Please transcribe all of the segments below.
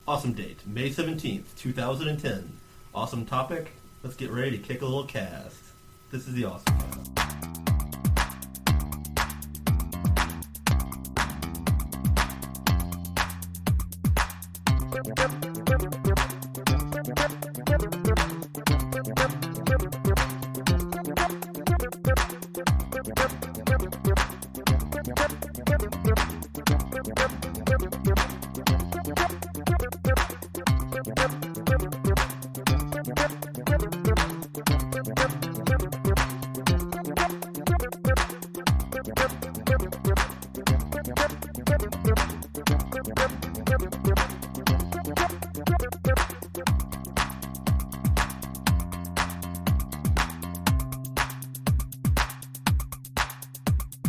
Awesome date, May 17th, 2010. Awesome topic, let's get ready to kick a little cast. This is the Awesome Cast.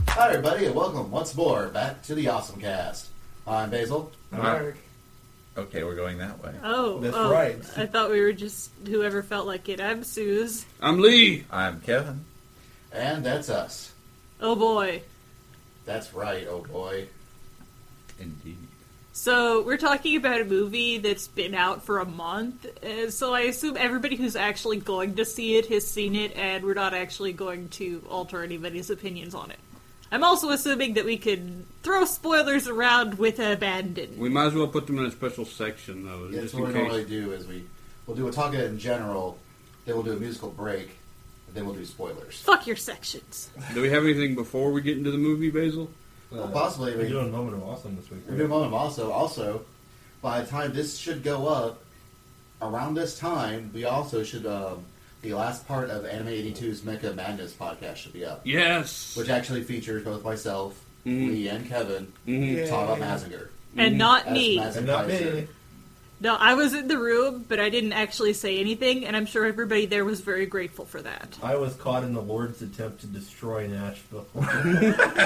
Hi everybody, and welcome once more back to the OSMcast. I'm Basil. I'm Eric. Okay, we're going that way. That's right. I thought we were just whoever felt like it. I'm Suze. I'm Lee. I'm Kevin. And that's us. Oh boy. That's right, oh boy. Indeed. So, we're talking about a movie that's been out for a month, so I assume everybody who's actually going to see it has seen it, and we're not actually going to alter anybody's opinions on it. I'm also assuming that we can throw spoilers around with abandon. We might as well put them in a special section, though, Yeah, just so in what we case. normally do is we'll talk it in general, then we'll do a musical break, and then we'll do spoilers. Fuck your sections. Do we have anything before we get into the movie, Basil? Well, possibly. We're doing Moment of Awesome this week. We're doing Moment also, by the time this should go up, around this time, we also should, the last part of Anime 82's Mecha Madness podcast should be up. Yes. Which actually features both myself, Mhm. Lee, and Kevin Mhm. talking about Mazinger. And not As me. Mazinger And not Kaiser. me. No, I was in the room, but I didn't actually say anything, and I'm sure everybody there was very grateful for that. I was caught in the Lord's attempt to destroy Nashville.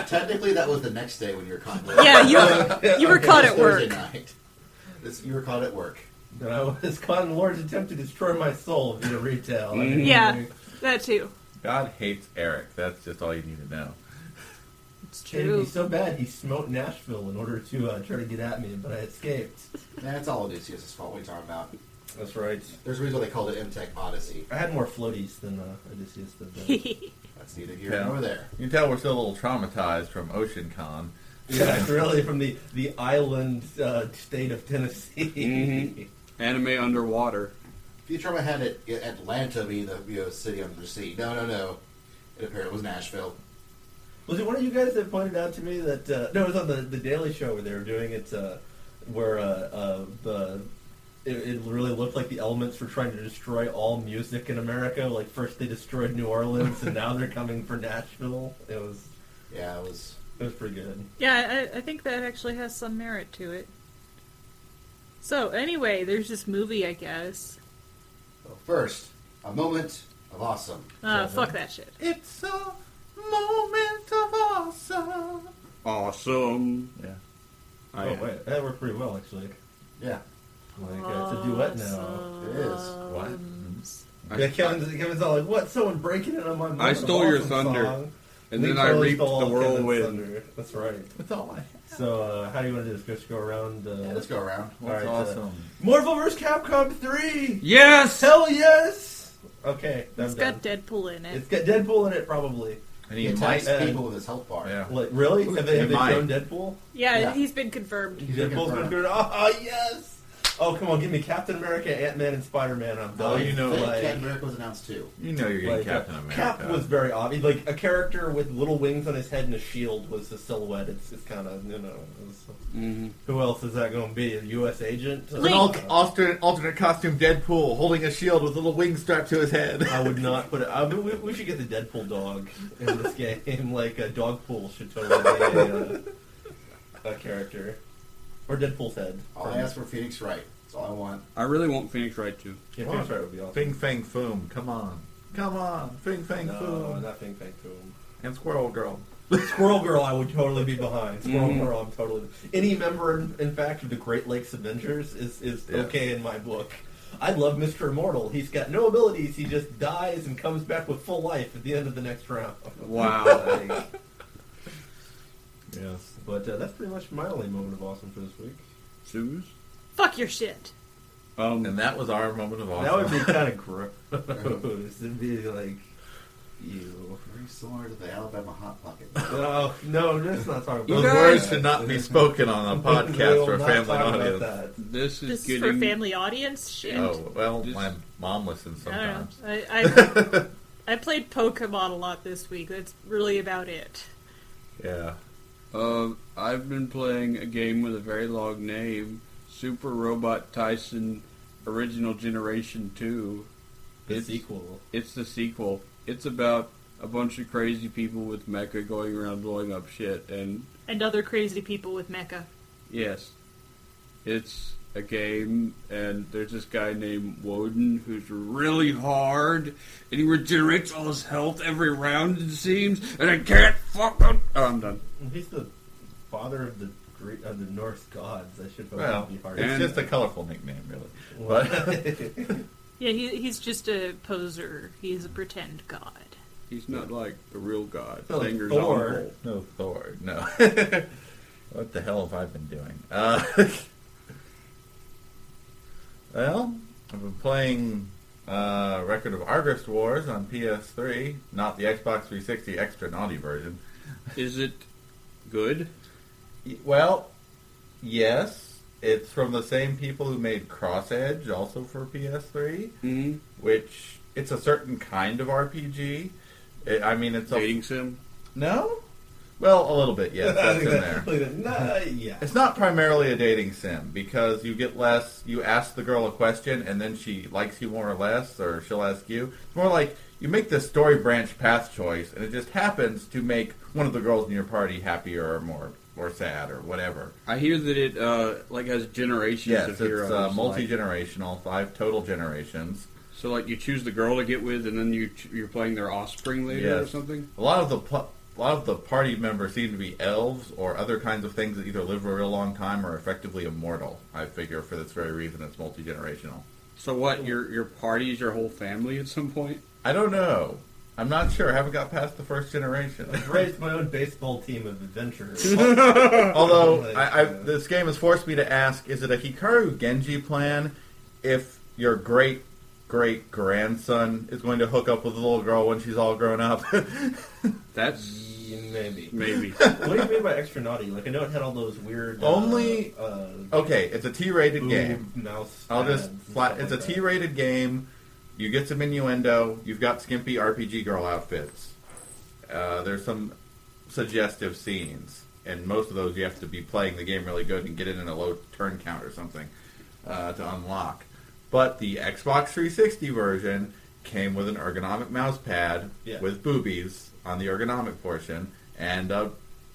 Technically, that was the next day when you were caught. Yeah, you were caught at work. Thursday night. You were caught at work. And I was caught in the Lord's attempt to destroy my soul via retail. Yeah, that too. God hates Eric. That's just all you need to know. It's And true. he's so bad, he smote Nashville in order to try to get at me, but I escaped. That's all Odysseus' fault. What are you talking about? That's right. There's a reason why they called it M-Tech Odyssey. I had more floaties than Odysseus did. That's neither here Yeah. nor there. You can tell we're still a little traumatized from Ocean Con. Yeah, it's really from the island state of Tennessee. Mhm. Anime underwater. Futurama had Atlanta be the city under the sea. No. It apparently was Nashville. Was it one of you guys that pointed out to me that no, it was on the Daily Show where they were doing it, where it really looked like the elements were trying to destroy all music in America. Like first they destroyed New Orleans, and now they're coming for Nashville. It was pretty good. Yeah, I think that actually has some merit to it. So, anyway, there's this movie, I guess. So first, a moment of awesome. Fuck that shit. It's a moment of awesome. Awesome. Yeah. Oh wait, that worked pretty well actually. Yeah, Like it's a duet now. it is. What? Yeah, Kevin's all like, "What? Someone breaking it on my Moment of stole your Awesome thunder. song?" And We then I totally reaped the stole Kevin's whirlwind. thunder. That's right. That's all I have. So, how do you want to do this? Just go around. Yeah, let's go around. What's Alright, awesome? Marvel vs. Capcom 3! Yes! Hell yes! Okay, It's got Deadpool in it. It's got Deadpool in it, probably. And He he attacks might. people with his health bar. Yeah. Like, really? Have they might. shown Deadpool? Yeah, Yeah. he's been confirmed. Deadpool's been good. Oh, yes! Oh, come on, give me Captain America, Ant-Man, and Spider-Man. I'm done. Oh, you know, I think like, Captain America was announced too. You know you're getting like, Captain America. Cap was very obvious. Like, a character with little wings on his head and a shield was the silhouette. It's kind of, who else is that going to be? A U.S. agent? It's an alternate costume Deadpool holding a shield with a little wing strapped to his head. I would not put it. I mean, we should get the Deadpool dog in this game. Like a Dogpool should totally be a character, or Deadpool's head. All I asked for Phoenix Wright. That's all I want. I really want Phoenix Wright too. Yeah, Phoenix Wright would be awesome. Fing Fang Foom, come on. Fing Fang No, Foom. nothing. Thank you. And Squirrel Girl. Squirrel Girl, I would totally be behind. Squirrel Mhm. Girl, I'm totally. Any member, in fact, of the Great Lakes Avengers is Yeah. okay in my book. I love Mr. Immortal. He's got no abilities. He just dies and comes back with full life at the end of the next round. Wow. Yes, but that's pretty much my only moment of awesome for this week. Suze? Fuck your shit. And that was our moment of awesome. That would be kind of gross. It'd be like, ew. Very similar to the Alabama Hot Pocket. Oh, no, let's not talk about Those that. words should not be spoken on a We podcast will for a not family talk about audience. that. This is This is getting... for family audience? Shit. Oh, well, This- my mom listens I don't sometimes. know. I played Pokemon a lot this week. That's really about it. Yeah. I've been playing a game with a very long name, Super Robot Tyson Original Generation 2. The sequel. It's the sequel. It's about a bunch of crazy people with mecha going around blowing up shit, and other crazy people with mecha. yes, it's a game, and there's this guy named Woden who's really hard, and he regenerates all his health every round, it seems, and I can't fucking... Oh, I'm done. He's the father of the Norse gods. I should Well, be hard. it's just a colorful nickname, really. But Yeah, he's just a poser. He's a pretend god. He's not like the real god. No, Sanger's Thor. uncle. no Thor, no. What the hell have I been doing? Well, I've been playing Record of Argus Wars on PS3, not the Xbox 360 extra naughty version. Is it good? Well, yes. It's from the same people who made Cross Edge, also for PS3, Mm-hmm. which it's a certain kind of RPG. It's a... Dating sim? No? Well, a little bit, yes. That's in there. Yeah. It's not primarily a dating sim, because you get less, you ask the girl a question, and then she likes you more or less, or she'll ask you. It's more like, you make this story branch path choice, and it just happens to make one of the girls in your party happier or more, or sad, or whatever. I hear that it has generations Yes, of it's heroes. multi-generational, 5 total generations. So, you choose the girl to get with, and then you're playing their offspring later or Yes. something? A lot of the party members seem to be elves or other kinds of things that either live a real long time or are effectively immortal. I figure for this very reason it's multi-generational. So what, your party is your whole family at some point? I don't know. I'm not sure. I haven't got past the first generation. I've raised my own baseball team of adventurers. Although, this game has forced me to ask, is it a Hikaru Genji plan if your great-great-grandson is going to hook up with a little girl when she's all grown up? That's... Maybe. Maybe. What do you mean by extra naughty? Like, I know it had all those weird... Only... Okay, it's a T-rated game. Mouse I'll just pads and flat. stuff It's like a that. T-rated game. You get some innuendo. You've got skimpy RPG girl outfits. There's some suggestive scenes, and most of those you have to be playing the game really good and get it in a low turn count or something to unlock. But the Xbox 360 version came with an ergonomic mouse pad with boobies on the ergonomic portion and a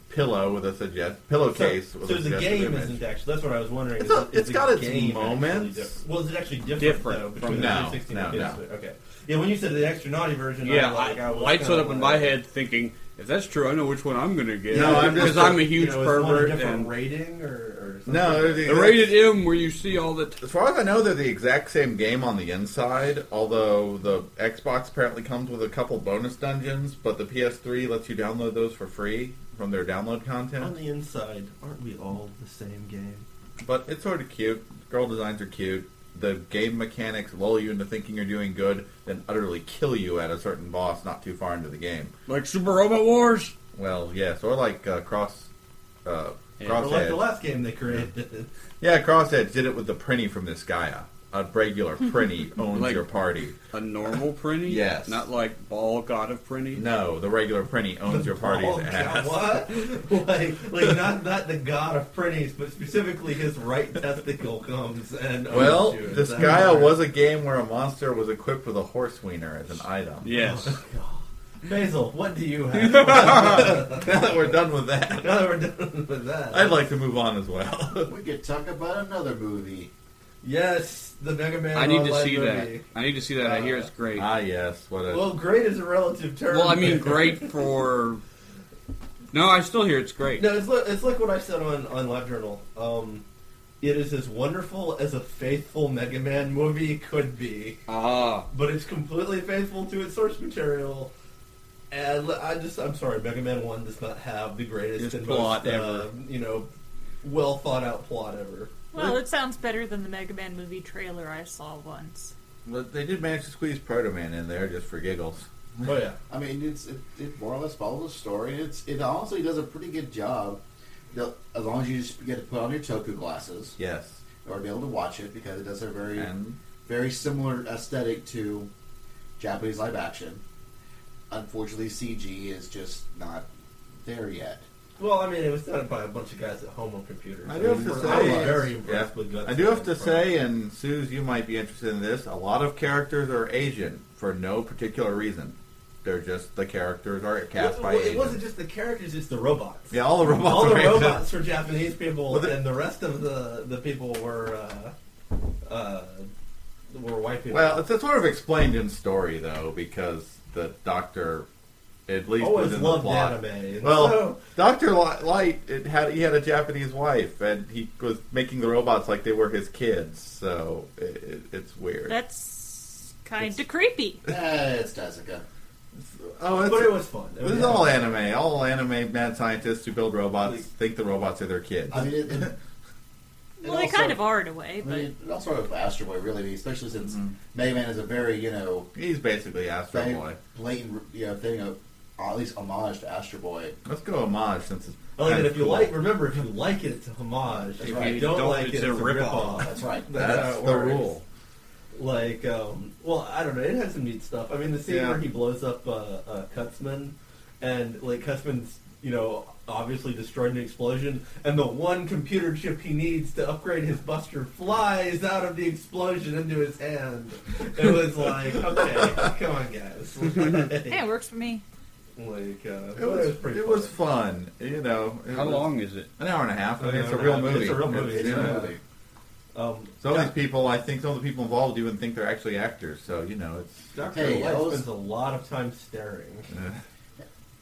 pillow with a pillowcase with So a the suggestive game image. isn't actually... That's what I was wondering. It's got its game moments. Well, is it actually different Different though, from between the no, 360 no, and the no. PS3? Okay. Yeah, when you said the extra naughty version, Yeah, I was lights kinda went up in my head thinking, if that's true, I know which one I'm going to get. No, I'm just- because I'm a huge is one a pervert. different And rating or something? No, they're the rated M, where you see all the... as far as I know, they're the exact same game on the inside, although the Xbox apparently comes with a couple bonus dungeons, but the PS3 lets you download those for free from their download On content. the inside, aren't we all the same game? But it's sort of cute. Girl designs are cute. The game mechanics lull you into thinking you're doing good, then utterly kill you at a certain boss not too far into the game. Like Super Robot Wars. Well, yes, or like Cross Or Edge. like the last game they created. Yeah, Cross Edge did it with the Prinny from this Gaia. A regular Prinny owns Like- your party. A normal Prinny? Yes. Not like Ball God of Prinny? No, the regular Prinny owns your party's Oh, ass. what? like not the god of Prinnies, but specifically his right testicle comes and Well, owns you. this Is that Gaia right? was a game where a monster was equipped with a horse wiener as an item. Yes. Oh, God. Basil, what do you have? Now that we're done with that, Now that we're done with that, I'd like to move on as well. We could talk about another movie. yes, the Mega Man. I need to Online see movie. that. I need to see that. I hear it's great. Ah, yes, what a... Well, great is a relative term. Well, I mean, great for... No, I still hear it's great. No, it's like what I said on LiveJournal. It is as wonderful as a faithful Mega Man movie could be, Ah. but it's completely faithful to its source material. And I'm sorry, Mega Man 1 does not have the greatest This and plot most, ever. well thought out plot ever. Well, it sounds better than the Mega Man movie trailer I saw once. But they did manage to squeeze Proto Man in there just for giggles. Oh yeah. I mean, it more or less follows the story. It honestly does a pretty good job. As long as you just get to put on your Toku glasses. Yes. Or be able to watch it, because it does a very similar aesthetic to Japanese live action. Unfortunately, CG is just not there yet. Well, I mean, it was done by a bunch of guys at home on computers. I do have to say, I was very impressed with Guts. I do have to say, and Suze, you might be interested in this, a lot of characters are Asian for no particular reason. They're just, the characters are cast by Asians. It wasn't just the characters, it's the robots. Yeah, all the robots all the are Asian. robots were Japanese people, and the rest of the people were white people. Well, it's sort of explained in story, though, because the Doctor... At least always within the loved plot. anime. Well, so, Dr. Light, he had a Japanese wife, and he was making the robots like they were his kids, so it's weird. That's kind of creepy. It's Tezuka. But it was fun. This is all anime. All anime mad scientists who build robots think the robots are their kids. I mean, Well, they kind of are in a way, but... I mean, it also with Astro Boy, really, especially since Mega Man is a very, He's basically Astro Boy. Blatant, thing of, or at least homage to Astro Boy. Let's go homage, since it's if you like it, it's a homage. That's if right. you don't like it, it's a rip-off. That's right. That's the rule. Like, I don't know, it has some neat stuff. I mean, the scene where he blows up Kutzman, and, like, Kutzman's, obviously destroyed in an explosion, and the one computer chip he needs to upgrade his Buster flies out of the explosion into his hand. It was like, okay, come on, guys. Hey, it works for me. Like, it was fun. How long is it? An hour and a half. I mean, it's a real movie. It's a real movie. It's a movie. Some of these people, I think some of the people involved even think they're actually actors. So it's Dr. Light spends a lot of time staring.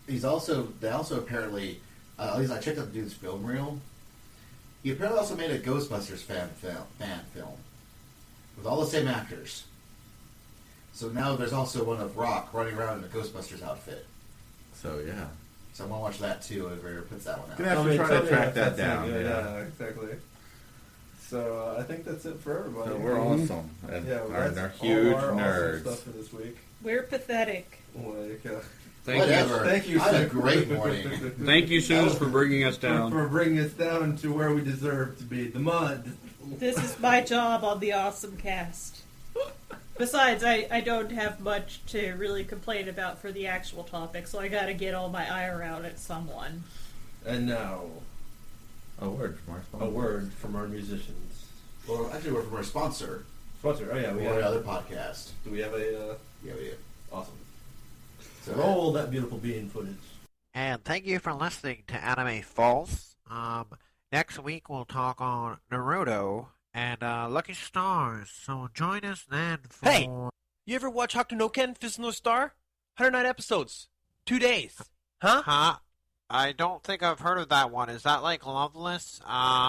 They also apparently, at least I checked out the dude's film reel. He apparently also made a Ghostbusters fan film with all the same actors. So now there's also one of Rock running around in a Ghostbusters outfit. So yeah. So I want to watch that too. If Raider puts that one out. Gonna have to try to track that down. Yeah, exactly. So I think that's it for everybody. So we're awesome. And our huge nerds. Awesome stuff for this week. We're pathetic. Thank you. I had a great morning. Thank you, Suze, for bringing us down. For bringing us down to where we deserve to be, the mud. This is my job on the OSMcast. Besides, I don't have much to really complain about for the actual topic, so I gotta get all my ire out at someone. And now, a word from our sponsor. A word from our musicians. Well, actually, a word from our sponsor. Sponsor? Oh yeah, we have another other podcast. Do we have a? Yeah, we do. Awesome. So roll that beautiful bean footage. And thank you for listening to Anime False. Next week we'll talk on Naruto and Lucky Stars. So join us then for... Hey! You ever watch Haku no Ken, Fist No Star? 109 episodes. 2 days. Huh? Huh? I don't think I've heard of that one. Is that like Loveless?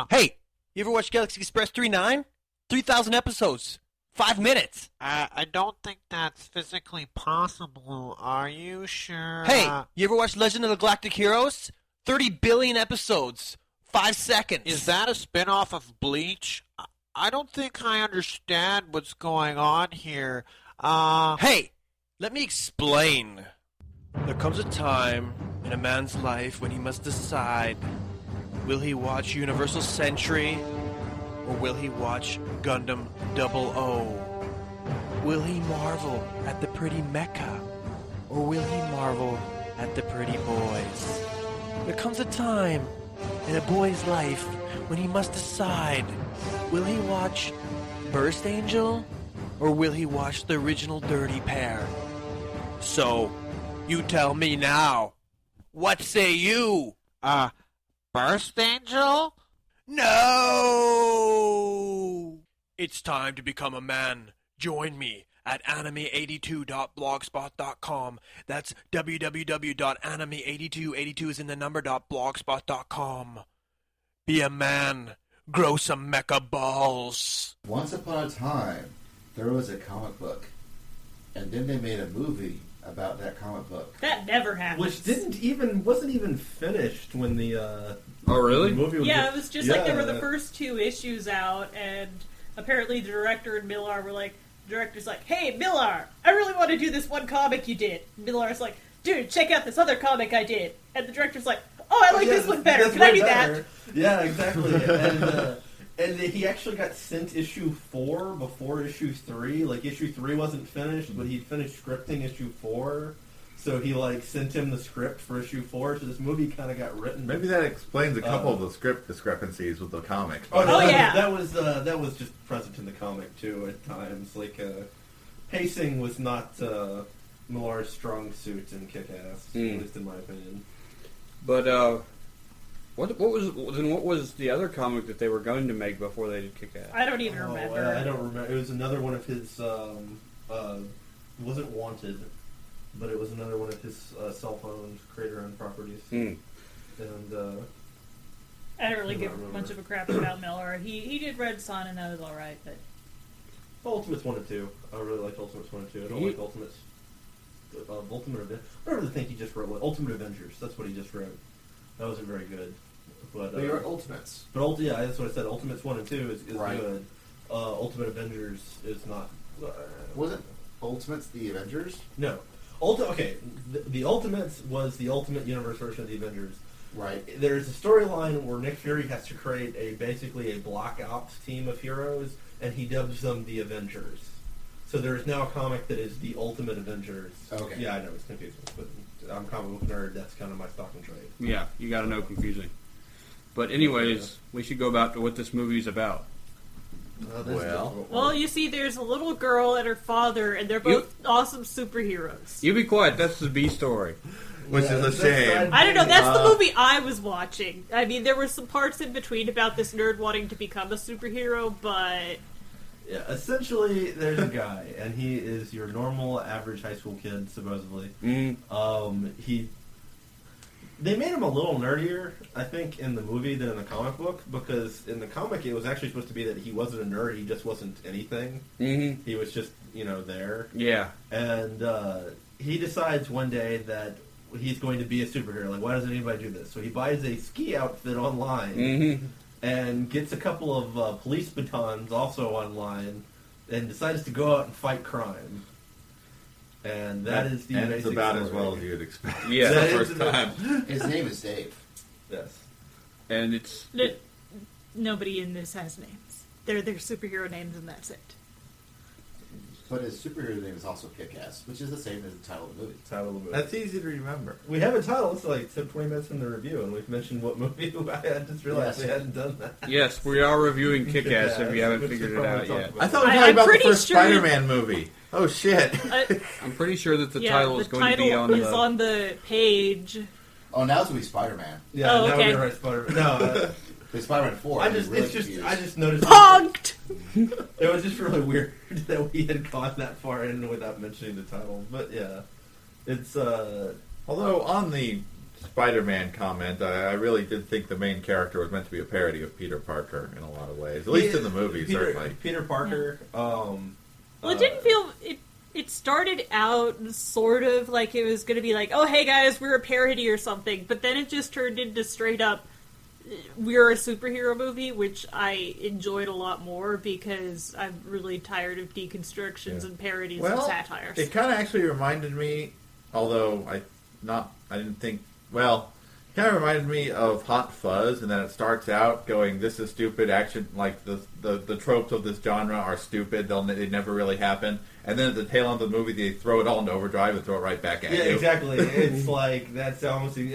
Hey! You ever watch Galaxy Express 39? 3,000 episodes. 5 minutes. I don't think that's physically possible. Are you sure? Hey! You ever watch Legend of the Galactic Heroes? 30 billion episodes. 5 seconds. Is that a spin-off of Bleach? I don't think I understand what's going on here. Hey! Let me explain. There comes a time in a man's life when he must decide, will he watch Universal Century or will he watch Gundam 00? Will he marvel at the pretty mecha or will he marvel at the pretty boys? There comes a time in a boy's life when he must decide, will he watch Burst Angel or will he watch the original Dirty Pair? So, you tell me now. What say you? Burst Angel? No! It's time to become a man. Join me at anime82.blogspot.com. That's www.anime82, is in the number.blogspot.com. Be a man. Grow some mecha balls. Once upon a time, there was a comic book, and then they made a movie about that comic book. That never happened. Which wasn't even finished when the Oh, really? the movie was Yeah, it was just like there were the Yeah. first 2 issues out, and apparently the director and Millar were like, the director's like, hey, Millar, I really want to do this one comic you did. Millar's like, dude, check out this other comic I did. And the director's like, oh, I like this one better. That's Can I way do better. that? Yeah, exactly. And he actually got sent issue 4 before issue 3. Like, issue 3 wasn't finished, but he finished scripting issue 4. So he, like, sent him the script for issue 4. So this movie kind of got written. Maybe that explains a couple of the script discrepancies with the comic. Oh, no, Oh, yeah. that was just present in the comic, too, at times. Like, pacing was not Millar's strong suit in Kick-Ass, at least in my opinion. But what was the other comic that they were going to make before they did Kick-Ass? I don't even remember. I don't remember. It was another one of his. It wasn't Wanted, but it was another one of his self-owned, creator-owned properties. And I don't really I give remember. much of a crap about Millar. He did Red Son, and that was alright, but... Ultimates 1 and 2. I really liked Ultimates 1 and 2. I don't like Ultimates. Ultimate Avengers. Whatever the thing he just wrote. Ultimate Avengers. That's what he just wrote. That wasn't very good. But But you're Ultimates. But yeah, that's what I said. Ultimates 1 and 2 is Right. good. Ultimate Avengers is not. Wasn't Ultimates the Avengers? No. Okay, the Ultimates was the Ultimate Universe version of the Avengers. Right. There's a storyline where Nick Fury has to create basically a Black Ops team of heroes, and he dubs them the Avengers. So there's now a comic that is the Ultimate Avengers. Okay. Yeah, I know, it's confusing, but I'm a comic book nerd, that's kind of my stock and trade. Yeah, you gotta know confusing. But anyways, we should go back to what this movie's about. Well, you see, there's a little girl and her father, and they're both awesome superheroes. You be quiet, that's the B story. Which is a shame. I don't know, that's the movie I was watching. I mean, there were some parts in between about this nerd wanting to become a superhero, but... Yeah, essentially, there's a guy, and he is your normal, average high school kid, supposedly. They made him a little nerdier, I think, in the movie than in the comic book, because in the comic it was actually supposed to be that he wasn't a nerd, he just wasn't anything. Mm-hmm. He was just, there. Yeah. And he decides one day that he's going to be a superhero. Like, why doesn't anybody do this? So he buys a ski outfit online and gets a couple of police batons also online and decides to go out and fight crime. And that is the and basic it's about story. as well as you would expect. Yeah. The That first is time. His name is Dave. Yes. And it's... Nobody in this has names. They're their superhero names, and that's it. But his superhero name is also Kick-Ass, which is the same as the title of the movie. Title of the movie. That's easy to remember. We have a title. It's like 20 minutes in the review, and we've mentioned what movie. I just realized we hadn't done that. Yes, we are reviewing Kick-Ass if you haven't Which figured we it probably out talked yet. about. I thought we were I'm talking about the pretty first sure- Spider-Man movie. Oh, shit. I'm pretty sure that the yeah, title is going to be on the title is the... on the page. Oh, now it's going to be Spider-Man. Yeah, Oh, now okay. we're right, Spider-Man. No, It's Spider-Man 4. I I'm just, really it's just, confused. I just noticed. Punked! It was just really weird that we had gone that far in without mentioning the title. But yeah, it's Although, on the Spider-Man comment, I really did think the main character was meant to be a parody of Peter Parker in a lot of ways. At least in the movie, certainly. Peter Parker. Well, it didn't feel... It started out sort of like it was going to be like, oh, hey guys, we're a parody or something. But then it just turned into straight up, we're a superhero movie, which I enjoyed a lot more because I'm really tired of deconstructions and parodies and satires. It kind of actually reminded me, although it kind of reminded me of Hot Fuzz, and then it starts out going, this is stupid, action, like the tropes of this genre are stupid, they never really happen, and then at the tail end of the movie they throw it all into overdrive and throw it right back at you. Yeah, exactly. It's like, it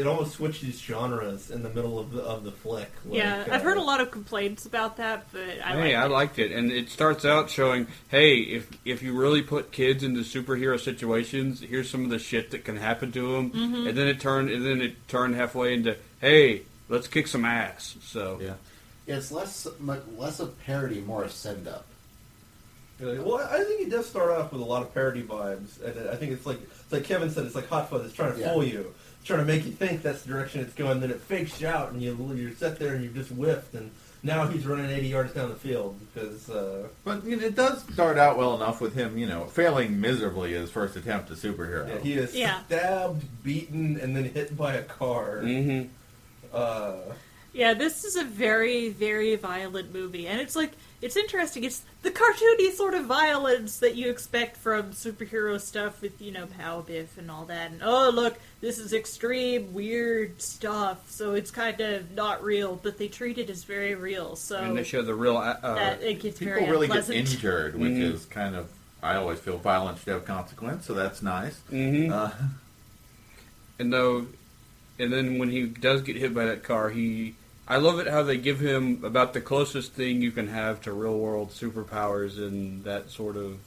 almost switches genres in the middle of the flick. Yeah, I've heard a lot of complaints about that, but I liked it. And it starts out showing, hey, if you really put kids into superhero situations, here's some of the shit that can happen to them. Mm-hmm. And then it turned halfway into, hey, let's kick some ass. So Yeah. It's less a parody, more a send-up. Well, I think it does start off with a lot of parody vibes, and I think it's like Kevin said, it's like Hot Fuzz. It's trying to fool you, it's trying to make you think that's the direction it's going. Then it fakes you out, and you sit there and you just whiffed, and now he's running 80 yards down the field because. But it does start out well enough with him, failing miserably his first attempt at superhero. Yeah, he is stabbed, beaten, and then hit by a car. Mm-hmm. Yeah, this is a very, very violent movie, and it's interesting. It's the cartoony sort of violence that you expect from superhero stuff with, Pow Biff and all that. And, oh, look, this is extreme, weird stuff, so it's kind of not real, but they treat it as very real, so... And they show the real... that it gets people very really unpleasant. get injured, which is kind of... I always feel violence should have consequence, so that's nice. Mm-hmm. And then when he does get hit by that car, I love it how they give him about the closest thing you can have to real-world superpowers in that sort of...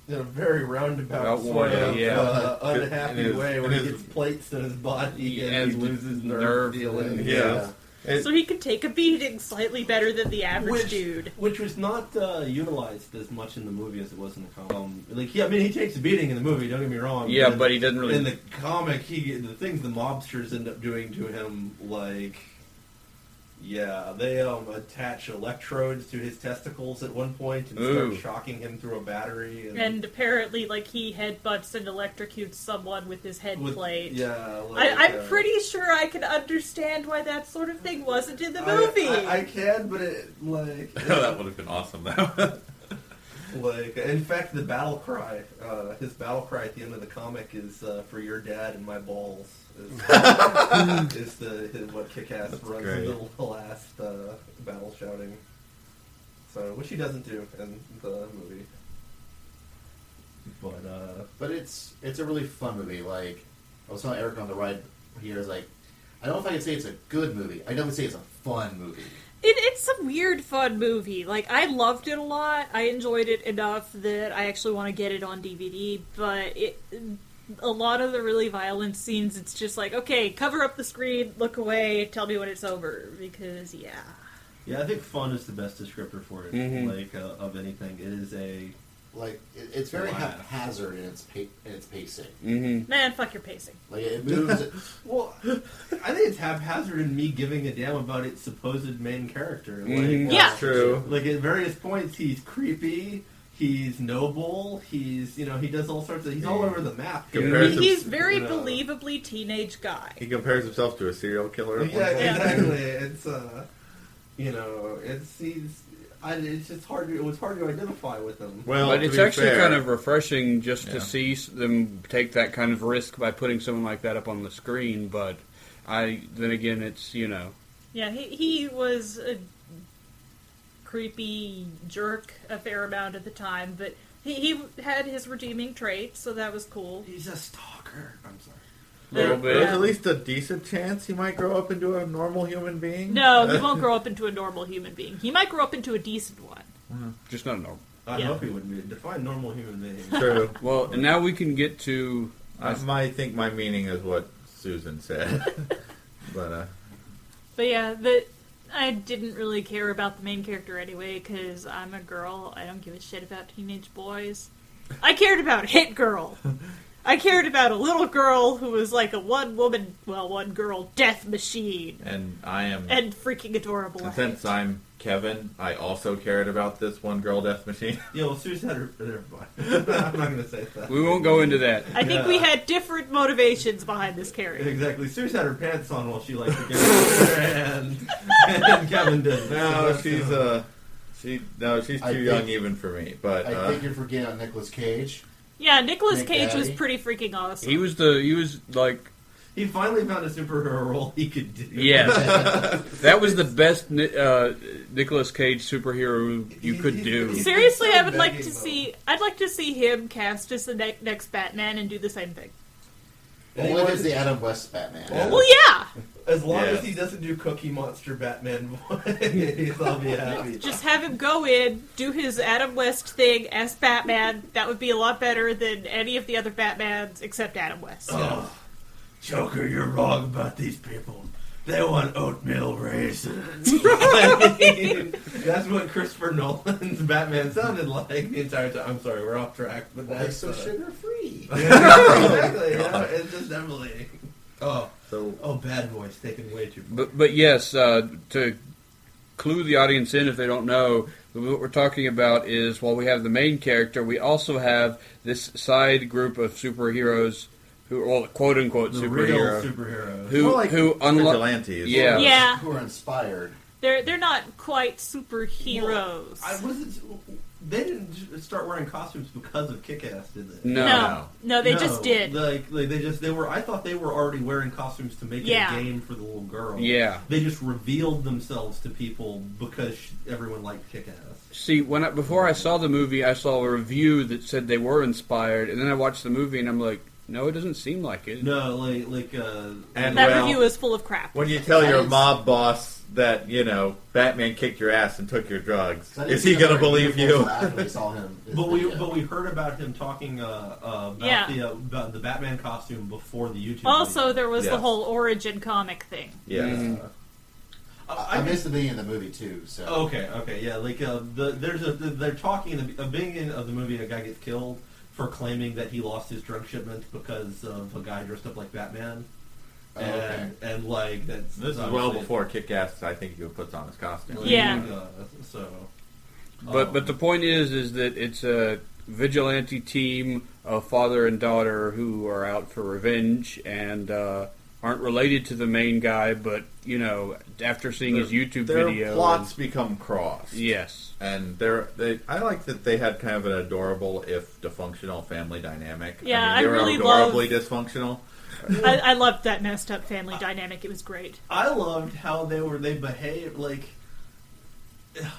In a very roundabout sort of unhappy way where he gets plates in his body and he loses nerve feeling. Yeah. So he can take a beating slightly better than the average dude. Which was not utilized as much in the movie as it was in the comic. He takes a beating in the movie, don't get me wrong. Yeah, but he doesn't really... In the comic, the things the mobsters end up doing to him, they attach electrodes to his testicles at one point and start shocking him through a battery. And apparently, he headbutts and electrocutes someone with his head plate. Yeah, I'm pretty sure I can understand why that sort of thing wasn't in the movie. I can, but that would have been awesome, though. In fact, the battle cry, his battle cry at the end of the comic is "For your dad and my balls." Is what Kick-Ass runs into the last battle shouting. So, which he doesn't do in the movie. But it's a really fun movie. I was telling Eric on the ride here, I don't know if I can say it's a good movie. I don't say it's a fun movie. It's a weird, fun movie. I loved it a lot. I enjoyed it enough that I actually want to get it on DVD, but a lot of the really violent scenes, it's just okay, cover up the screen, look away, tell me when it's over, because, yeah. Yeah, I think fun is the best descriptor for it, of anything. It is a... it's very haphazard in its pacing. Mm-hmm. Man, fuck your pacing. It moves... Well, I think it's haphazard in me giving a damn about its supposed main character. That's true. At various points, he's creepy... He's noble. He's, he does all sorts of... He's all over the map. He's very believably teenage guy. He compares himself to a serial killer. Yeah, exactly. It's, it's just hard. It was hard to identify with him. Well, but it's actually kind of refreshing just to see them take that kind of risk by putting someone like that up on the screen. But then again, it's Yeah, he was a creepy jerk a fair amount at the time, but he had his redeeming traits, so that was cool. He's a stalker. I'm sorry. A little bit. There's at least a decent chance he might grow up into a normal human being. No, he won't grow up into a normal human being. He might grow up into a decent one. Just not normal. I hope he wouldn't be. Define normal human being. True. Well, and now we can get to... I think my meaning is what Susan said. But yeah, I didn't really care about the main character anyway, because I'm a girl. I don't give a shit about teenage boys. I cared about Hit Girl. I cared about a little girl who was a one-girl death machine. And I am... And freaking adorable. Since I'm Kevin, I also cared about this one-girl death machine. Yeah, well, Susan had her... Never mind. I'm not going to say that. We won't go into that. I think we had different motivations behind this character. Exactly. Susan had her pants on while she liked the character, and Kevin didn't. No, she's too young even for me. But I think you're forgetting about Nicolas Cage. Yeah, Nicolas Nick Cage Daddy. was pretty freaking awesome. He was He finally found a superhero role he could do. Yeah. That was the best Nicolas Cage superhero you could do. Seriously, I would like to see... I'd like to see him cast as the next Batman and do the same thing. Only if it's the Adam West Batman. Well, yeah! As long as he doesn't do Cookie Monster Batman voice, I'll be happy. Just have him go in, do his Adam West thing as Batman. That would be a lot better than any of the other Batmans except Adam West. Oh, Joker, you're wrong about these people. They want oatmeal raisins. I mean, that's what Christopher Nolan's Batman sounded like the entire time. I'm sorry, we're off track, but that's so sugar-free. Exactly. It's just definitely... bad voice taken way too far. But yes, to clue the audience in if they don't know, what we're talking about is while we have the main character, we also have this side group of superheroes who, well, quote unquote The real superheroes, superheroes. who vigilantes. Yeah. Yeah. Who are inspired. They're not quite superheroes. They didn't start wearing costumes because of Kick-Ass, did they? No. No, they just did. They were. I thought they were already wearing costumes to make it a game for the little girl. Yeah. They just revealed themselves to people because everyone liked Kick-Ass. See, before I saw the movie, I saw a review that said they were inspired, and then I watched the movie and I'm like, no, it doesn't seem like it. No, And that review is full of crap. When you tell your mob boss that, Batman kicked your ass and took your drugs, is he going to believe you? But we heard about him talking about the Batman costume before the YouTube. Also, video. there was the whole origin comic thing. Yes. I missed the beginning of the movie too. So okay, yeah. They're talking in the beginning of the movie. A guy gets killed for claiming that he lost his drug shipment because of a guy dressed up like Batman. And that's this is well before Kick-Ass. I think he puts on his costume. Yeah. But the point is that it's a vigilante team of father and daughter who are out for revenge and aren't related to the main guy. But after seeing his YouTube their video, plots become crossed. Yes, and I like that they had kind of an adorable, if dysfunctional, family dynamic. Yeah, they were really adorably dysfunctional. I loved that messed up family dynamic. It was great. I loved how they behaved.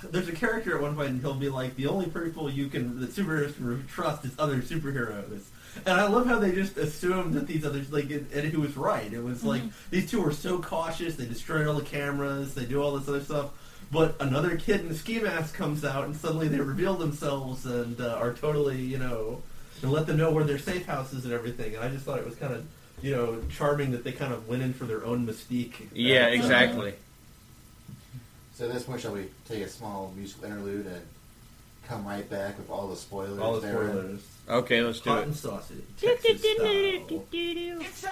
There's a character at one point, and he'll be like, "The only people that superheroes can trust is other superheroes." And I love how they just assumed that these others, and he was right. It was like these two were so cautious. They destroyed all the cameras. They do all this other stuff. But another kid in a ski mask comes out, and suddenly they reveal themselves and are totally, and let them know where their safe house is and everything. And I just thought it was kind of, charming that they kind of went in for their own mystique. Yeah, exactly. So at this point, shall we take a small musical interlude and come right back with all the spoilers? All the spoilers. Okay, let's do Hot it. and sausage. Texas style.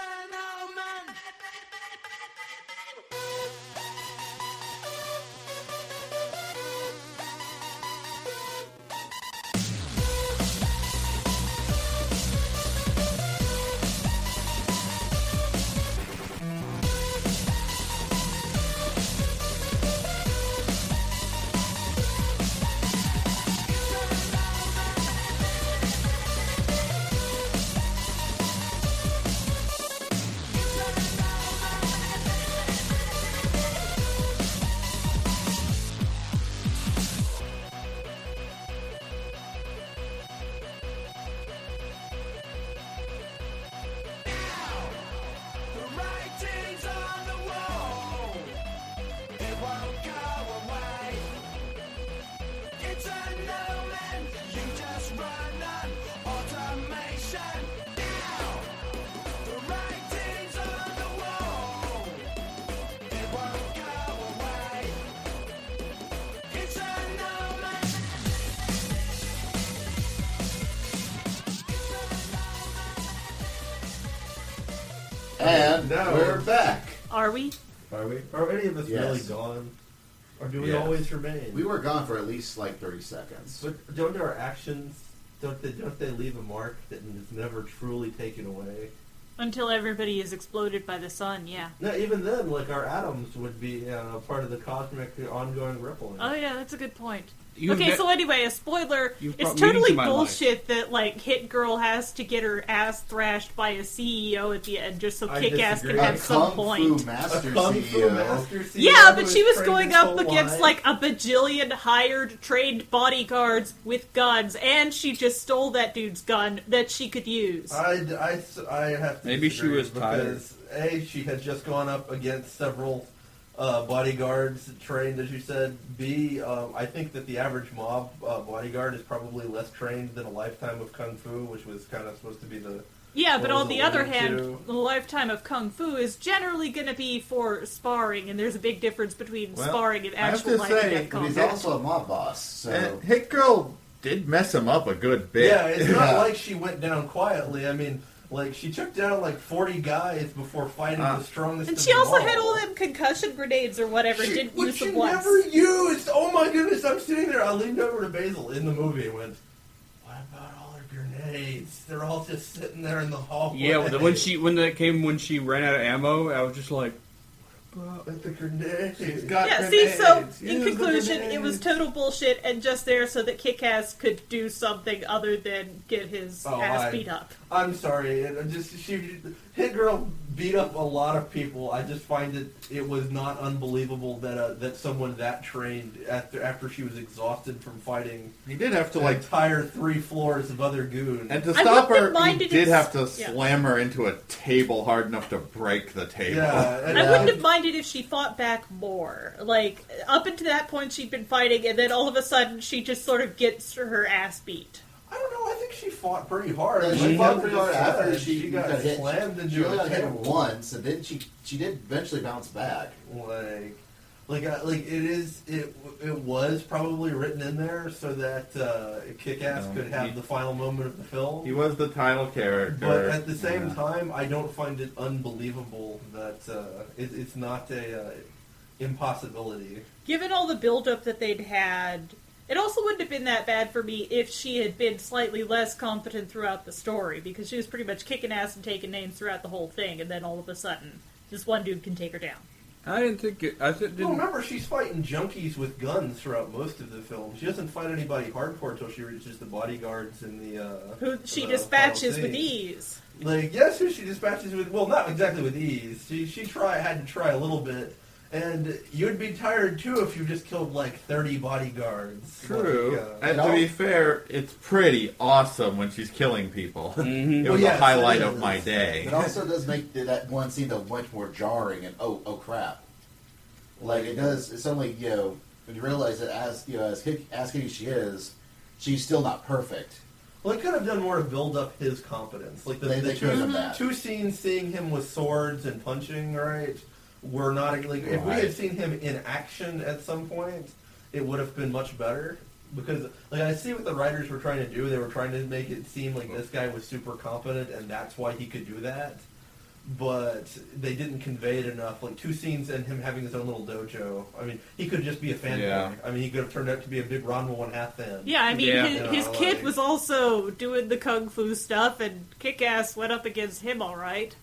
And we're back. Are we? Are we? Are any of us Yes. really gone? Or do we Yes. always remain? We were gone for at least 30 seconds. But don't our actions, don't they leave a mark that is never truly taken away? Until everybody is exploded by the sun, yeah. No, even then, our atoms would be part of the cosmic ongoing rippling. Oh yeah, that's a good point. You've Okay, ne- so anyway, a spoiler. You've It's brought meaning totally to my bullshit that Hit Girl has to get her ass thrashed by a CEO at the end just so I Kick-Ass disagree. can have A some Kung point. Fu master A Kung Fu CEO. master CEO Yeah, but who she was trained going his up whole against life. a bajillion hired, trained bodyguards with guns, and she just stole that dude's gun that she could use. I have to Maybe she disagree was tired. because A, she had just gone up against several bodyguards trained, as you said. B, I think that the average mob bodyguard is probably less trained than a lifetime of Kung Fu, which was kind of supposed to be the... Yeah, but What on was the it, other leading hand, to? the lifetime of Kung Fu is generally going to be for sparring, and there's a big difference between Well, sparring and I have actual to life say, and death But he's combat. also a mob boss, so... And Hit Girl did mess him up a good bit. Yeah, it's not Yeah. like she went down quietly. I mean, Like, she took down like 40 guys before fighting the strongest. And of she them also all. had all them concussion grenades or whatever. Didn't use them once. Never used. Oh my goodness! I'm sitting there. I leaned over to Basil in the movie and went, "What about all her grenades? They're all just sitting there in the hallway." Yeah, when she ran out of ammo, I was just like, But the grenades. She's got Yeah, grenades. see, so Use in the conclusion, it was grenades. total bullshit and just there so that Kick-Ass could do something other than get his ass beat up. I'm sorry. Hit Girl beat up a lot of people. I just find it was not unbelievable that someone that trained after she was exhausted from fighting He did have to the like, entire 3 floors of other goons. and to I stop wouldn't her, have he minded did if- have to yeah. slam her into a table hard enough to break the table. yeah, and I wouldn't have minded if she fought back more. Like, up until that point she'd been fighting, and then all of a sudden she just sort of gets her ass beat. I don't know. I think she fought pretty hard. Yeah, Like she fought Heather pretty hard just after said, she got hit. slammed She into only a got hit table. once, and then she did eventually bounce back. It was probably written in there so that Kick-Ass No, could have he- the final moment of the film. He was the title character. But at the same Yeah. time, I don't find it unbelievable that it's not a impossibility. Given all the build-up that they'd had, it also wouldn't have been that bad for me if she had been slightly less competent throughout the story, because she was pretty much kicking ass and taking names throughout the whole thing, and then all of a sudden, this one dude can take her down. I didn't think it. I Well, didn't. remember, she's fighting junkies with guns throughout most of the film. She doesn't fight anybody hardcore until she reaches the bodyguards in the Who she the dispatches final with scene. ease. Like, yes, who she dispatches with, well, not exactly with ease. She had to try a little bit, and you'd be tired too if you just killed like 30 bodyguards. True. Like, And to be fair, it's pretty awesome when she's killing people. Mhm. It was Well, yes, a highlight it of is. my day. It also does make that one scene though much more jarring and oh crap. Like it does. It's only when you realize that as Kitty she is, she's still not perfect. well, it could have done more to build up his competence. Like They the could have done that. two scenes seeing him with swords and punching, right? Were not like if we Right. had seen him in action at some point, it would have been much better. Because like I see what the writers were trying to do. They were trying to make it seem like this guy was super competent, and that's why he could do that. But they didn't convey it enough. Like 2 scenes and him having his own little dojo. I mean, he could just be a fanboy. Yeah. I mean, he could have turned out to be a big Ranma 1/2 fan. Yeah, I mean, Yeah. his You know, kid like- was also doing the kung fu stuff, and Kick-Ass went up against him all right.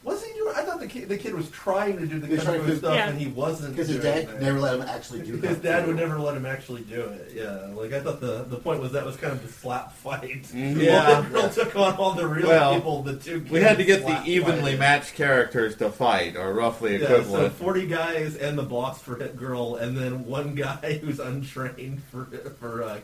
Was he doing? I thought the kid was trying to do the He was kung trying fu to- stuff, Yeah. and he wasn't. Because his doing dad it. never let him actually do that. His dad would never let him actually do it. Yeah, like I thought the point was that was kind of the slap fight. Yeah. Well, the girl took on all the real Well, people. The 2 kids We had to get the slap evenly fighting. matched characters to fight, or roughly Yeah, so equivalent. 40 guys and the boss for Hit Girl, and then 1 guy who's untrained for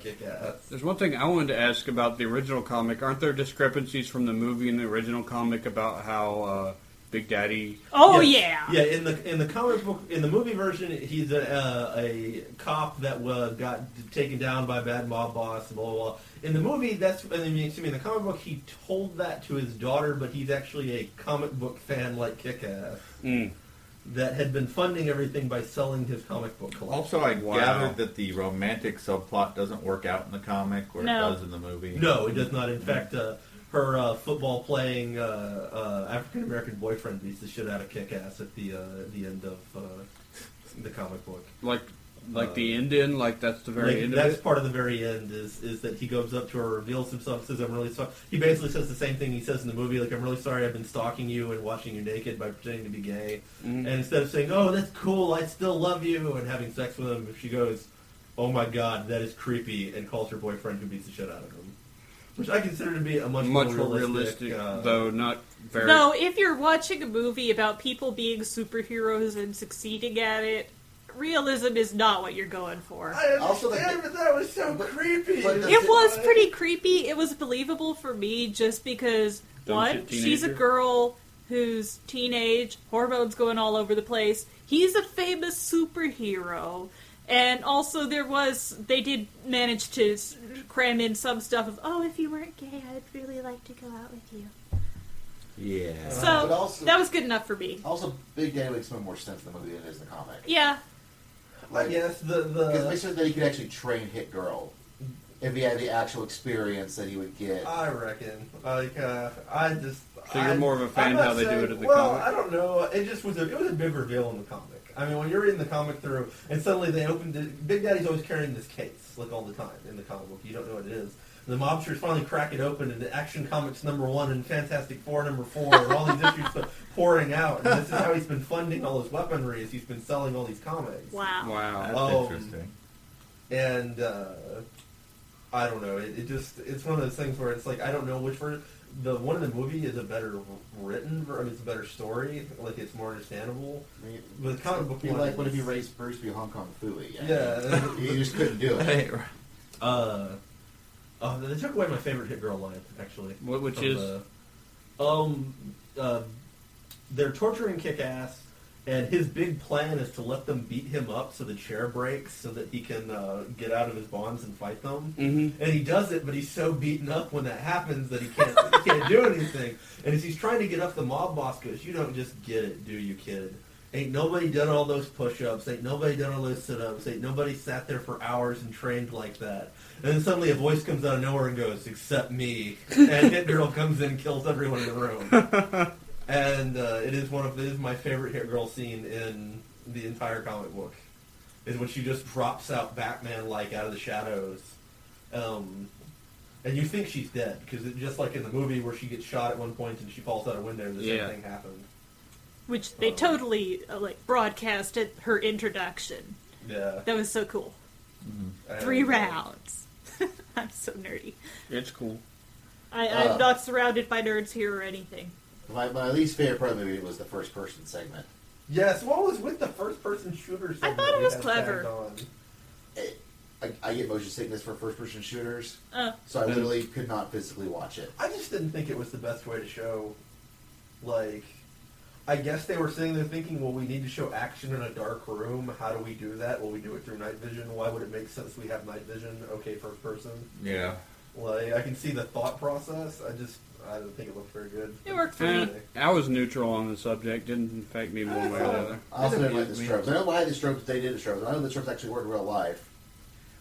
Kick-Ass. There's one thing I wanted to ask about the original comic. Aren't there discrepancies from the movie and the original comic about how Big Daddy? Oh, Yes. yeah. Yeah, in the comic book, in the movie version, he's a cop that got taken down by a bad mob boss. Blah blah blah. In the movie, in the comic book, he told that to his daughter, but he's actually a comic book fan like Kick-Ass Mm. that had been funding everything by selling his comic book collection. Also, I Wow. gathered that the romantic subplot doesn't work out in the comic where No. it does in the movie. No, it does not. In fact, her football-playing African-American boyfriend beats the shit out of Kick-Ass at the end of the comic book. Like the end, like that's the very Like, end that's of it. part of the very end is that he goes up to her, reveals himself, says, "I'm really sorry." He basically says the same thing he says in the movie, like, "I'm really sorry I've been stalking you and watching you naked by pretending to be gay." Mhm. And instead of saying, "Oh, that's cool, I still love you," and having sex with him, she goes, "Oh my god, that is creepy," and calls her boyfriend who beats the shit out of him. Which I consider to be a much Much more more realistic, realistic though not very. No, if you're watching a movie about people being superheroes and succeeding at it, realism is not what you're going for. I Also, understand, but that was so creepy. but the- It was pretty creepy. It was believable for me just because, Dumb one, shit she's a teenager. girl who's teenage, hormones going all over the place. He's a famous superhero. And also they did manage to cram in some stuff of, oh, if you weren't gay, I'd really like to go out with you. Yeah. So, But also- that was good enough for me. Also, Big Daddy makes more sense in the movie than it is in the comic. Yeah. I guess Because it makes sense that he could actually train Hit Girl if he had the actual experience that he would get. I reckon. Like, So you're more of a fan I'm of how not they do saying- it in the well, comic? I don't know. It just was a big reveal in the comic. I mean, when you're reading the comic through, and suddenly they opened it, Big Daddy's always carrying this case, like all the time in the comic book. You don't know what it is. And the mobsters finally crack it open, and the Action Comics #1 and Fantastic Four #4, and all these issues start pouring out. And this is how he's been funding all his weaponry, is he's been selling all these comics. Wow. Wow. That's interesting. And I don't know. It's one of those things where it's like I don't know which version. The one in the movie is a better written. I mean, it's a better story. Like it's more understandable. I mean, But the comic book it'd be one like what if is- you raised Bruce to be a Hong Kong Fooey? Yeah. You just couldn't do it. They took away my favorite Hit Girl line, actually. Which From is? They're torturing Kick-Ass, and his big plan is to let them beat him up so the chair breaks so that he can get out of his bonds and fight them. Mm-hmm. And he does it, but he's so beaten up when that happens that he can't do anything. And as he's trying to get up, the mob boss goes, "You don't just get it, do you, kid? Ain't nobody done all those push-ups. Ain't nobody done all those sit-ups. Ain't nobody sat there for hours and trained like that." And then suddenly a voice comes out of nowhere and goes, "Except me." And Hit Girl comes in and kills everyone in the room. And it is my favorite Hit Girl scene in the entire comic book. Is when she just drops out Batman-like out of the shadows. And you think she's dead, because just like in the movie where she gets shot at one point and she falls out a window, the same thing happened. Which they totally broadcasted her introduction. Yeah. That was so cool. And, 3 rounds. I'm so nerdy. It's cool. I'm not surrounded by nerds here or anything. My least favorite part of the movie was the first person segment. Yes, what was with the first-person shooter segment? thought it we was had clever. tagged on? I get motion sickness for first person shooters, Oh. so I literally could not physically watch it. I just didn't think it was the best way to show, I guess they were sitting there thinking, well, we need to show action in a dark room. How do we do that? Well, we do it through night vision. Why would it make sense we have night vision? Okay, first person. Yeah. I can see the thought process. I don't think it looked very good. It worked for me. I was neutral on the subject. Didn't affect me one way or the other. I also didn't like the It strobes. I know why the strobes they did the strobes. I know the strobes actually work in real life,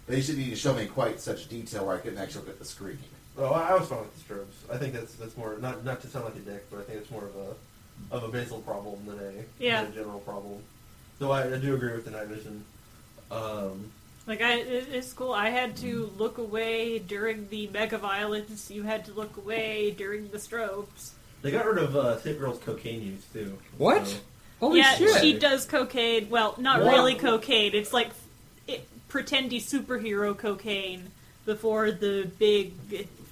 but they just didn't need to show me in quite such detail where I couldn't actually look at the screen. Oh, I was fine with the strobes. I think that's more not to sound like a dick, but I think it's more of a basal problem than a general problem. So I do agree with the night vision. It's cool. I had to look away during the mega violence. You had to look away during the strobes. They got rid of Hit Girl's cocaine use too. What? So, Holy shit! She does cocaine. Well, not Wow. really cocaine. It's like pretendy superhero cocaine before the big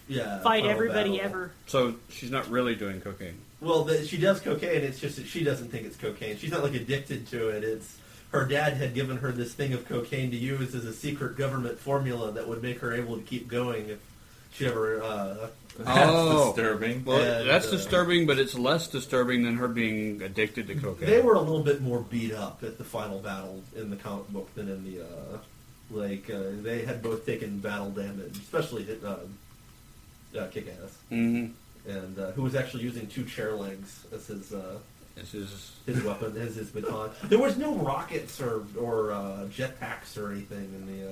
yeah, fight final everybody battle. ever. So she's not really doing cocaine. Well, she does cocaine. It's just that she doesn't think it's cocaine. She's not addicted to it. It's her dad had given her this thing of cocaine to use as a secret government formula that would make her able to keep going if she ever. That's disturbing. Well, And, that's disturbing, but it's less disturbing than her being addicted to cocaine. They were a little bit more beat up at the final battle in the comic book than in the they had both taken battle damage, especially Kick-Ass, Mm-hmm. and who was actually using 2 chair legs as his weapon, as his baton. There was no rockets or jetpacks or anything in the.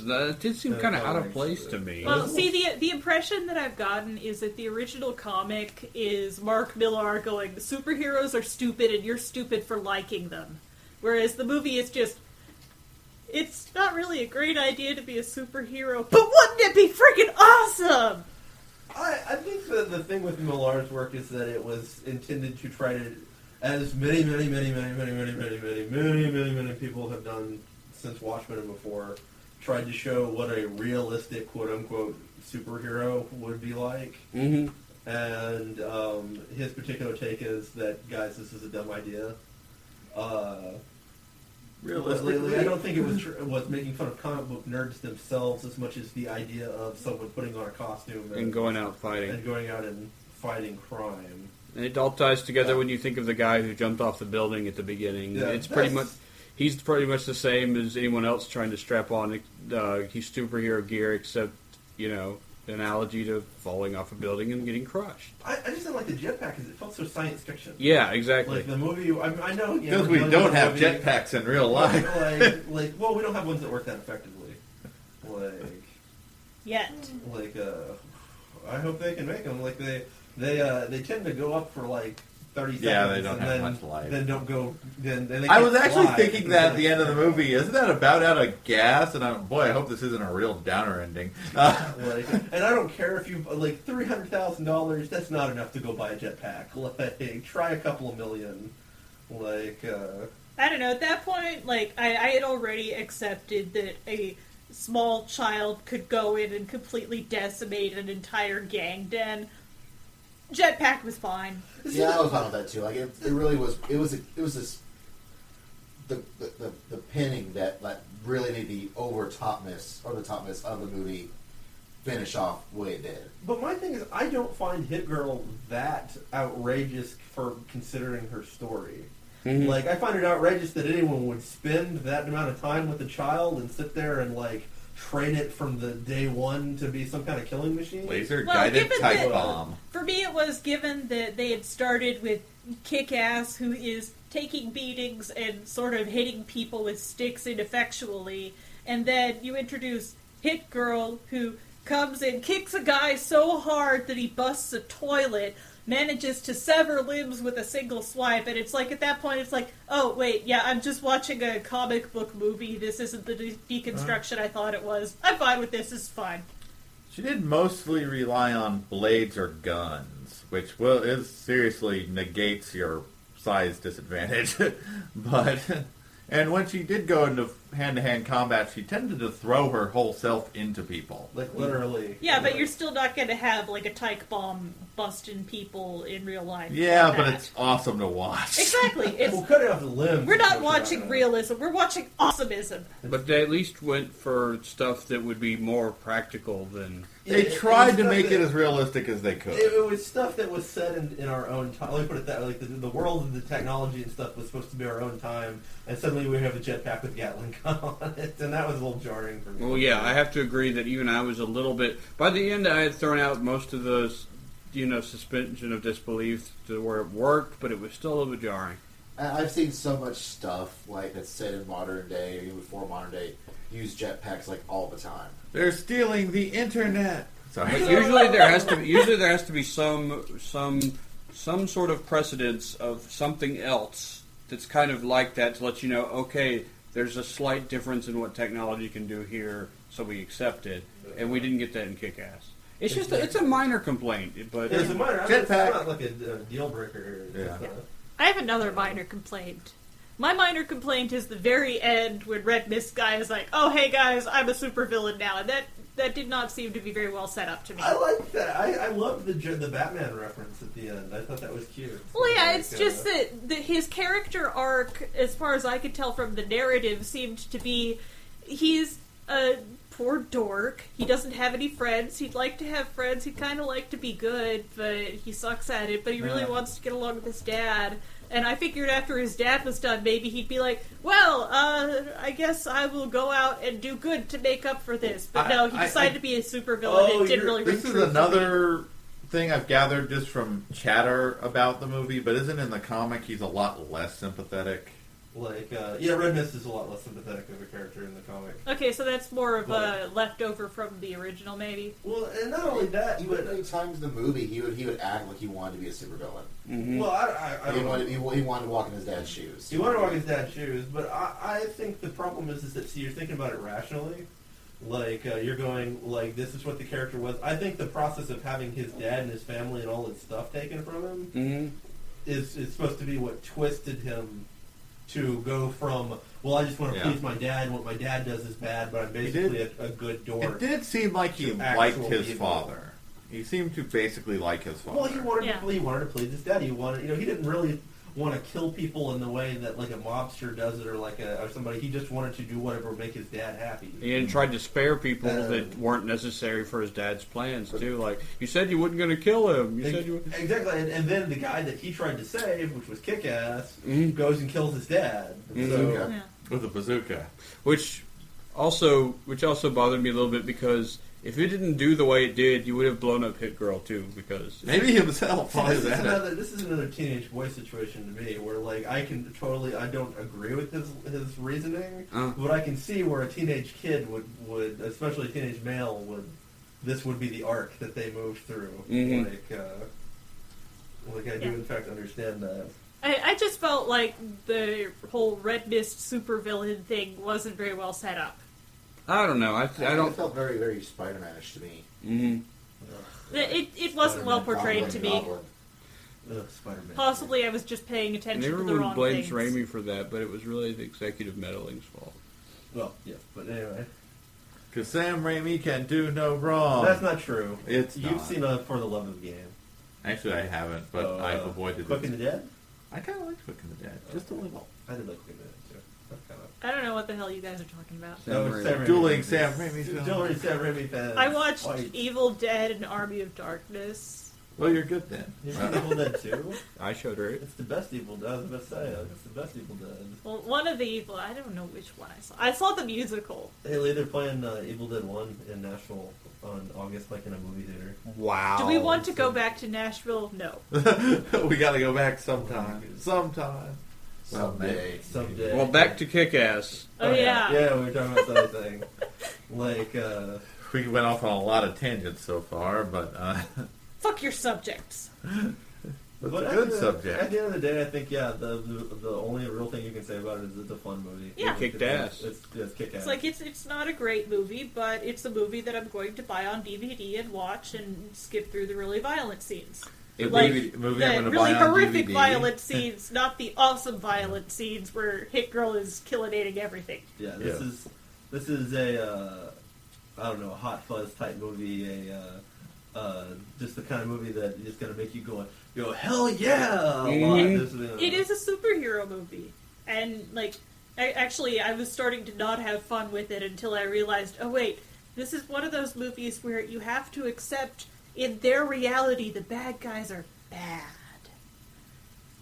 That did seem kind of out of place to me. Well, see, the impression that I've gotten is that the original comic is Mark Millar going, the superheroes are stupid and you're stupid for liking them. Whereas the movie is just, it's not really a great idea to be a superhero, but wouldn't it be freaking awesome? I think the thing with Millar's work is that it was intended to try to, as many people have done since Watchmen and before, tried to show what a realistic quote-unquote superhero would be like. Mm-hmm. And his particular take is that, guys, this is a dumb idea. Realistically, I don't think it was making fun of comic book nerds themselves as much as the idea of someone putting on a costume And going out fighting. and going out and fighting crime. And it all ties together when you think of the guy who jumped off the building at the beginning. Yeah, It's pretty much, he's pretty much the same as anyone else trying to strap on his superhero gear, except, analogy to falling off a building and getting crushed. I just didn't like the jetpack because it felt so science fiction. Yeah, exactly. Like the movie, I know Because we don't have jetpacks in real life. Well, we don't have ones that work that effectively. Yet. I hope they can make them. Like they tend to go up for like 30 seconds. Yeah, they don't and have then, much life. Then don't go. Then they I can't was actually fly. thinking that at the end of the movie, isn't that about out of gas? And I hope this isn't a real downer ending. And I don't care if you like $300,000. That's not enough to go buy a jetpack. Like try a couple of million. Like I don't know. At that point, like I had already accepted that a small child could go in and completely decimate an entire gang den. Jetpack was fine. Yeah, I was fine with that too. Like it really was. It was this the pinning that really made the topness of the movie finish off the way it did. But my thing is, I don't find Hit Girl that outrageous for considering her story. Mhm. Like, I find it outrageous that anyone would spend that amount of time with a child and sit there and, like, train it from the day one to be some kind of killing machine. Laser Well, guided given type that- bomb. For me, it was given that they had started with Kick-Ass, who is taking beatings and sort of hitting people with sticks ineffectually, and then you introduce Hit Girl, who comes and kicks a guy so hard that he busts a toilet, manages to sever limbs with a single swipe, and it's like, at that point, it's like, oh, wait, yeah, I'm just watching a comic book movie, this isn't the deconstruction I thought it was. I'm fine with this, it's fine. She did mostly rely on blades or guns, which is seriously negates your size disadvantage. And when she did go into hand-to-hand combat, she tended to throw her whole self into people. Like, literally. Yeah, but you're still not going to have, like, a tyke bomb busting people in real life. Yeah, like but that. it's awesome to watch. Exactly. It's, We'll cut it off the limbs. we're not watching realism, we're watching awesomeism. But they at least went for stuff that would be more practical than... They tried to make it as realistic as they could. It was stuff that was set in our own time. Let me put it that way. Like the world and the technology and stuff was supposed to be our own time, and suddenly we have a jetpack with Gatling gun on it, and that was a little jarring for me. Well, yeah, I have to agree that even I was a little bit... By the end, I had thrown out most of the, suspension of disbelief to where it worked, but it was still a little bit jarring. I've seen so much stuff like that's set in modern day, or even before modern day, use jetpacks like all the time. They're stealing the internet. But Sorry. usually there has to be some sort of precedence of something else that's kind of like that to let you know, okay, there's a slight difference in what technology can do here, so we accept it, and we didn't get that in Kick-Ass. It's just it's a minor complaint, but It's a minor. Jetpack. It's not like a deal breaker. Yeah. I have another minor complaint. My minor complaint is the very end when Red Mist guy is like, oh, hey guys, I'm a supervillain now, and that did not seem to be very well set up to me. I like that. I love the Batman reference at the end. I thought that was cute. Well, yeah, Like, it's just that his character arc, as far as I could tell from the narrative, seemed to be he's a poor dork. He doesn't have any friends. He'd like to have friends. He'd kind of like to be good, but he sucks at it. But he really wants to get along with his dad. And I figured after his dad was done, maybe he'd be like, well, I guess I will go out and do good to make up for this. But no, he decided to be a supervillain and didn't really ring This is true for me. another thing I've gathered just from chatter about the movie, but isn't in the comic he's a lot less sympathetic? Like, Red Mist is a lot less sympathetic of a character in the comic. Okay, so that's more of a leftover from the original, maybe. Well, and not only that, Even many times in the movie, he would act like he wanted to be a supervillain. Mhm. well, I He don't know. wanted, he wanted to walk in his dad's shoes. He wanted to walk his dad's shoes, but I think the problem is that, see, you're thinking about it rationally. Like, you're going, like, this is what the character was. I think the process of having his dad and his family and all his stuff taken from him Mhm. is supposed to be what twisted him to go from, well, I just want to please my dad, and what my dad does is bad, but I'm basically a good dork. It did seem like he To liked actual his evil. father. He seemed to basically like his father. Well, he wanted Yeah. he wanted to please his dad. He wanted, he didn't really want to kill people in the way that like a mobster does it, or like or somebody. He just wanted to do whatever would make his dad happy. And tried to spare people that weren't necessary for his dad's plans, too. Like, you said you weren't going to kill him. You said you would... Exactly, and then the guy that he tried to save, which was Kick-Ass, Mhm. goes and kills his dad. Mhm. So, Yeah. With a bazooka. Which also bothered me a little bit because if it didn't do the way it did, you would have blown up Hit Girl too. Because Maybe himself. See, this Probably that. is another teenage boy situation to me, where like I don't agree with his reasoning, but I can see where a teenage kid would especially a teenage male this would be the arc that they moved through. Mhm. Like I do in fact understand that. I just felt like the whole Red Mist supervillain thing wasn't very well set up. I don't know. I It don't. felt very, very Spider-Man-ish to me. Mhm. It wasn't well portrayed to me. Goblin. Spider-Man. Possibly I was just paying And attention to the everyone wrong blames things. Raimi for that, but it was really the executive meddling's fault. Well, yeah, but anyway. Because Sam Raimi can do no wrong. That's not true. It's You've not. seen For the Love of the Game. Actually, I haven't, but I've avoided Cooking it. the Dead? I kind of like Cooking the Dead, just a little. I did like Cooking the Dead, too. That's kind of... I don't know what the hell you guys are talking about. Sam Raimi. Sam Raimi. Dueling Sam Raimi films. Dueling Sam Raimi fans. I watched Fight. Evil Dead and Army of Darkness. Well, you're good then. You've seen Evil Dead 2? I showed her it. It's the best Evil Dead. I was about to say it. It's the best Evil Dead. Well, one of the evil, I don't know which one I saw. I saw the musical. Hey, they're playing Evil Dead 1 in Nashville on August, like in a movie theater. Wow. Do we want to go back to Nashville? No. We got to go back sometime. Sometime. Someday. Someday. Well, back to Kick-Ass. Oh, yeah. Yeah, we were talking about the same thing. Like, We went off on a lot of tangents so far, but Fuck your subjects. it's but a at good the- subject. At the end of the day, I think, the only real thing you can say about it is it's a fun movie. Yeah. Kicked ass. It's kick ass. It's like, it's not a great movie, but it's a movie that I'm going to buy on DVD and watch and skip through the really violent scenes. A Like, movie I'm the gonna really buy on horrific DVD. violent scenes, not the awesome violent scenes where Hit Girl is killing everything. Yeah, Yeah. this is a I don't know, a hot fuzz type movie, just the kind of movie that is going to make you go hell yeah a lot. Mhm. It is a superhero movie, and like, I was starting to not have fun with it until I realized, oh wait, this is one of those movies where you have to accept in their reality the bad guys are bad.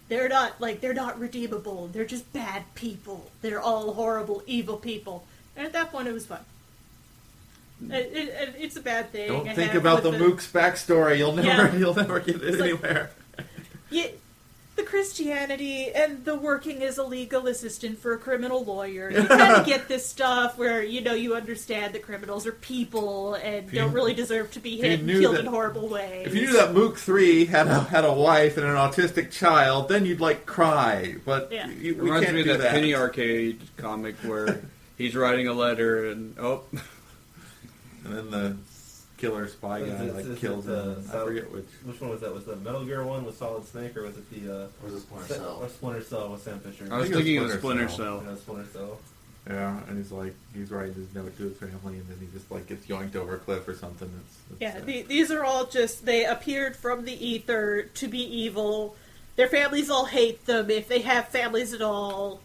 They're not redeemable. They're just bad people. They're all horrible, evil people. And at that point, it was fun. It's a bad thing. Don't I think have about the with Mook's backstory. You'll never get It's like- anywhere. Yeah, the Christianity and the working as a legal assistant for a criminal lawyer. You kind of get this stuff where, you understand that criminals are people and you- don't really deserve to be if you hit and knew killed that- in horrible ways. If you knew that Mook 3 had a wife and an autistic child, then you'd cry. But Yeah. we Reminds can't me of do that that. Penny Arcade comic where he's writing a letter and And then the killer spy guy Is kills it, him. I forget which. Which one was that? Was the Metal Gear one with Solid Snake, or was it the Or was it Splinter Cell? or Splinter Cell with Sam Fisher? I was think it was thinking of Splinter Splinter Cell. Cell. Yeah, Splinter Cell. Yeah, and he's writing his note to his family, and then he just gets yoinked over a cliff or something. Yeah, these are all just, they appeared from the ether to be evil. Their families all hate them, if they have families at all.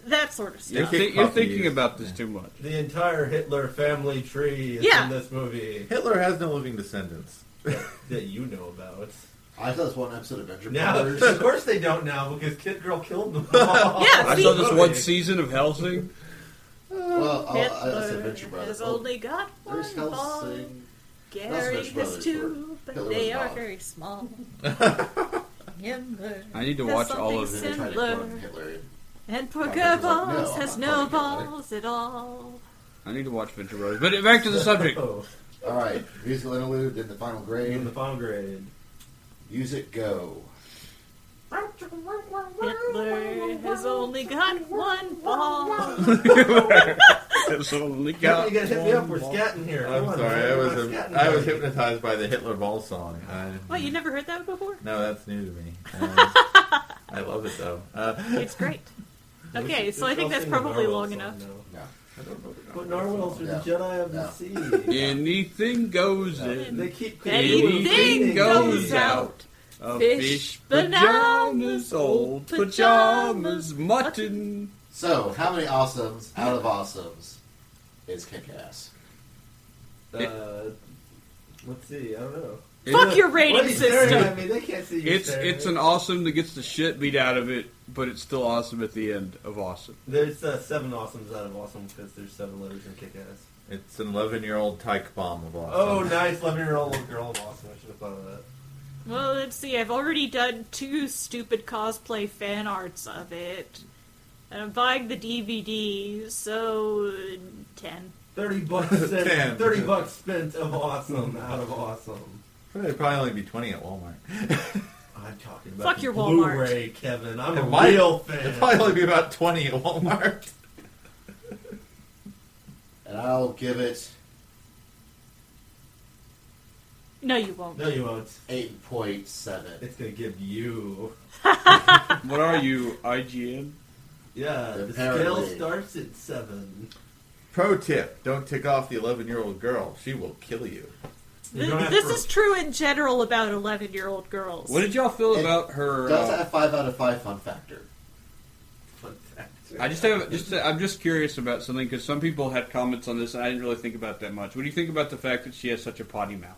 That sort of Yeah. stuff. You're thinking about this too much. The entire Hitler family tree is Yeah. in this movie Hitler has no living descendants. that you know about. I thought this one episode of Venture Now, Brothers. of course they don't now because Kid Girl killed them all. Yeah, I see? saw this one season of Helsing. Well, I said Hitler Venture Brothers. has only got one There's ball. Helsing. Gary Venture has Brothers two, but Hitler they was are not. very small. Himmler I need to has watch all of something it. They tried to similar. clone Hitler. And poor Hitler's like, Goebbels no, has I'm no not cloning balls at all. I need to watch Venture Brothers. But back to the subject. Oh, All right, musical interlude, then the final in grade. the final grade. Music go. Hitler has only got one ball. It's only You got gotta hit me up. We're one scatting here. I'm Come on, sorry, man. I We're was scatting I was here. hypnotized by the Hitler Ball song. What, you never heard that before? No, that's new to me. I love it though. It's great. Okay, so I think that's probably long enough. No. But narwhals are the No. Jedi of the No. sea. Anything goes in. They keep Anything goes out. A Fish, fish, pajamas, old pajamas, mutton. So, how many awesomes out of awesomes is Kick-Ass? Let's see. I don't know. Fuck your What are rating you staring system. at me? They can't see you. It's an awesome that gets the shit beat out of it, but it's still awesome at the end of awesome. There's 7 awesomes out of awesome because there's 7 letters in Kick-Ass. It's an 11-year-old tyke bomb of awesome. Oh, nice. 11-year-old little girl of awesome. I should have thought of that. Well, let's see. I've already done 2 stupid cosplay fan arts of it. And I'm buying the DVD, so 10. $30 10. $30 spent of awesome out of awesome. It'd probably only be 20 at Walmart. I'm talking about Fuck the your Walmart. Blu-ray, Kevin. I'm It a might- real fan. It'd probably only be about 20 at Walmart. And I'll give it No, you won't. No, you won't. 8.7. It's gonna give you. What are you, IGN? Yeah, the Apparently. scale starts at 7. Pro tip: don't tick off the 11-year-old girl. She will kill you. You don't have This to- is true in general about 11-year-old girls. What did y'all feel It about her? Does have 5 out of 5 fun factor. Fun fact. I'm just curious about something because some people had comments on this and I didn't really think about that much. What do you think about the fact that she has such a potty mouth?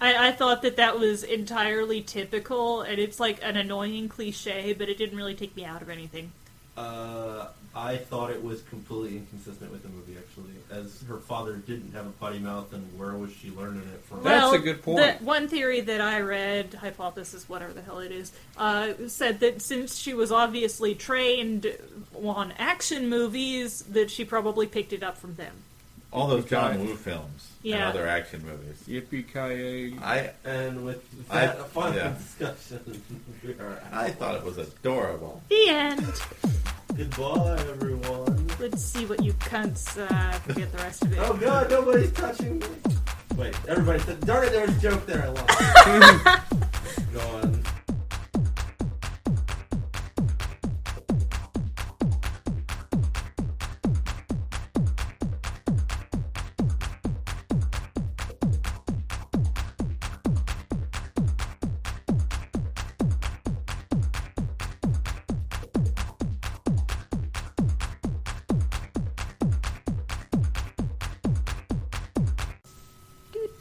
I thought that was entirely typical, and it's like an annoying cliche, but it didn't really take me out of anything. I thought it was completely inconsistent with the movie, actually, as her father didn't have a potty mouth, and where was she learning it from? That's Well, a good point. The one theory that I read, hypothesis, whatever the hell it is, said that since she was obviously trained on action movies, that she probably picked it up from them. All those John Woo films Yeah. and other action movies. Yippee-ki-yay. And with I- that final yeah. discussion, we are out. I thought it was adorable. The end. Goodbye, everyone. Let's see what you cunts forget the rest of it. Oh god, nobody's touching me. Wait, everybody said, darn it, there was a joke there, I lost it. Go on.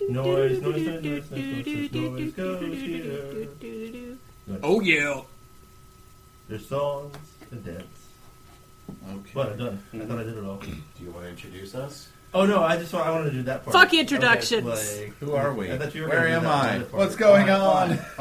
Noise, noise, noise, noise, noise, noise goes here. Oh yeah. There's songs and dance. Okay. But I'm done. I thought I did it all. Do you want to introduce us? Oh no, I wanted to do that part. Fuck introductions. Okay, like, Who are we? I thought you were Where gonna do am that I? other part. What's going Fine, on? fine, fine.